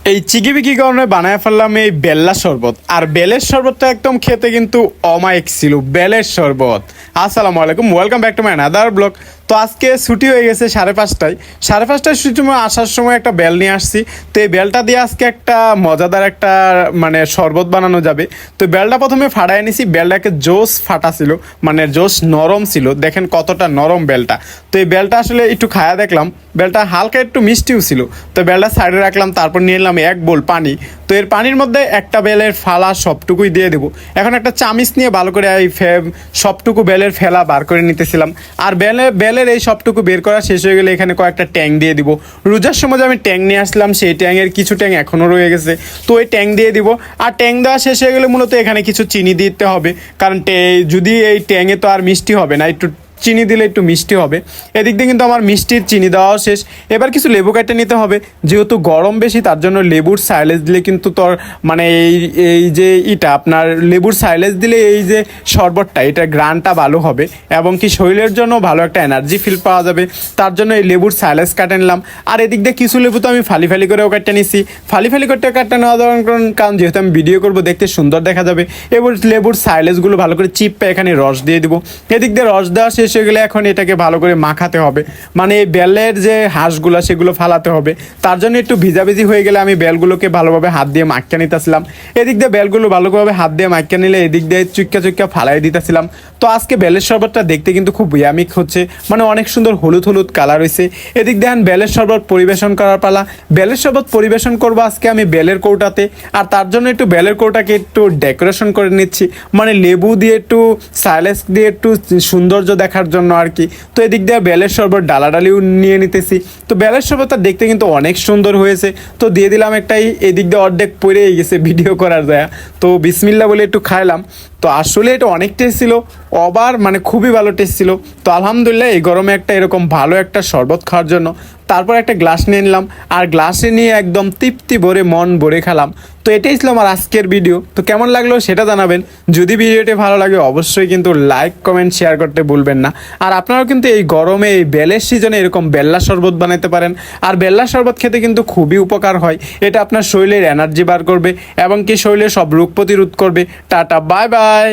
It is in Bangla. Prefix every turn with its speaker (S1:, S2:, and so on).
S1: এই চিকিবিকি কারণে বানায় ফেললাম এই বেল্লা শরবত। আর বেলের শরবতটা একদম খেতে কিন্তু অমায়িক ছিল। বেলের শরবত। আসসালামু আলাইকুম, welcome back to my another blog. তো আজকে ছুটি হয়ে গেছে 5:30টায়। 5:30টায় ছুটির সময় আসার সময় একটা বেল নিয়ে আসছি। তো এই বেলটা দিয়ে আজকে একটা মজাদার একটা মানে শরবত বানানো যাবে। তো বেলটা প্রথমে ফাটাই নিছি। বেলটাকে জোস ফাটা ছিল, মানে জোস নরম ছিল। দেখেন কতটা নরম বেলটা। তো এই বেলটা আসলে একটু খায়া দেখলাম, বেলটা হালকা একটু মিষ্টিও ছিল। তো বেলটা সাইডে রাখলাম, তারপর নিয়ে নিলাম 1 বোল পানি। তো এর পানির মধ্যে একটা বেলের ফালা সবটুকুই দিয়ে দেবো। এখন একটা চামিচ নিয়ে ভালো করে এই সবটুকু বেলের ফেলা বার করে নিতেছিলাম। আর বেলের এই সবটুকু বের করা শেষ হয়ে গেলে এখানে কয়েকটা ট্যাং দিয়ে দিব। রোজার সময় যে আমি ট্যাং নিয়ে আসলাম, সেই ট্যাংয়ের কিছু ট্যাং এখনও রয়ে গেছে। তো ওই ট্যাং দিয়ে দিব। আর ট্যাং দেওয়া শেষ হয়ে গেলে মূলত এখানে কিছু চিনি দিতে হবে, কারণ যদি এই ট্যাংয়ে তো আর মিষ্টি হবে না, একটু চিনি দিলে একটু মিষ্টি হবে। এদিক দিয়ে কিন্তু আমার মিষ্টির চিনি দেওয়াও শেষ। এবার কিছু লেবু কেটে নিতে হবে, যেহেতু গরম বেশি তার জন্য লেবুর সাইলেজ দিলে কিন্তু তোর মানে এই এই যে আপনার লেবুর সাইলেজ দিলে এই যে শরবতটা, এটা গ্রানটা ভালো হবে এবং কি শরীরের জন্য ভালো একটা এনার্জি ফিল পাওয়া যাবে। তার জন্য এই লেবুর সাইলেজ কাটে নিলাম। আর এদিক দিয়ে কিছু লেবু তো আমি ফালি ফালি করেও কাটতে নিছি। ফালি ফালি করতে কাটতে নেওয়া যাওয়ার কারণ যেহেতু আমি ভিডিও করবো, দেখতে সুন্দর দেখা যাবে। এবার লেবুর সাইলেজগুলো ভালো করে চিপে এখানে রস দিয়ে দিব। এদিক দিয়ে রস দেওয়া শেষ হয়ে গেলে এখন এটাকে ভালো করে মাখাতে হবে, মানে এই বেলের যে হাঁসগুলো সেগুলো ফালাতে হবে। তার জন্য একটু ভিজাভিজি হয়ে গেলে আমি বেলগুলোকে ভালোভাবে হাত দিয়ে মাখিয়ে নিতেছিলাম। এদিক দিয়ে বেলগুলো ভালোভাবে হাত দিয়ে মাখিয়ে নিলে এদিক দিয়ে চুক্কা চুক্কা ফালাই দিতেছিলাম। তো আজকে বেলের শরবতটা দেখতে কিন্তু খুব ইয়ামিক হচ্ছে, মানে অনেক সুন্দর হলুদ হলুদ কালার হয়েছে। এদিক দেখেন বেলের শরবত পরিবেশন করার পালা। বেলের শরবত পরিবেশন করবো আজকে আমি বেলের কৌটাতে। আর তার জন্য একটু বেলের কৌটাকে একটু ডেকোরেশন করে নিচ্ছি, মানে লেবু দিয়ে একটু সাইলেন্স দিয়ে একটু সৌন্দর্য দেখার জন্য আর কি। তো এদিক দিয়ে বেলের শরবত ডালাডালিও নিয়ে নিতেছি। তো বেলের শরবতটা দেখতে কিন্তু অনেক সুন্দর হয়েছে। তো দিয়ে দিলাম একটাই, এদিক দিয়ে অর্ধেক পড়েই গেছে ভিডিও করার যায়। তো বিসমিল্লা বলে একটু খাইলাম। তো আসলে এটা অনেক টেস্ট ছিল, মানে খুবই ভালো টেস্ট ছিল। তো আলহামদুলিল্লাহ এই গরমে একটা এরকম ভালো একটা শরবত খাওয়ার জন্য তারপর একটা গ্লাস নিয়ে নিলাম। আর গ্লাসে নিয়ে একদম তৃপ্তি ভরে মন ভরে খেলাম। তো এটাই ছিল আমার আজকের ভিডিও। তো কেমন লাগলো সেটা জানাবেন। যদি ভিডিওটি ভালো লাগে অবশ্যই কিন্তু লাইক কমেন্ট শেয়ার করতে ভুলবেন না। আর আপনারাও কিন্তু এই গরমে এই বেলের সিজনে এরকম বেল্লা শরবত বানাতে পারেন। আর বেল্লা শরবত খেতে কিন্তু খুবই উপকার হয়। এটা আপনার শরীরের এনার্জি বার করবে এবং কি শরীরের সব রোগ প্রতিরোধ করবে। Tata, bye bye.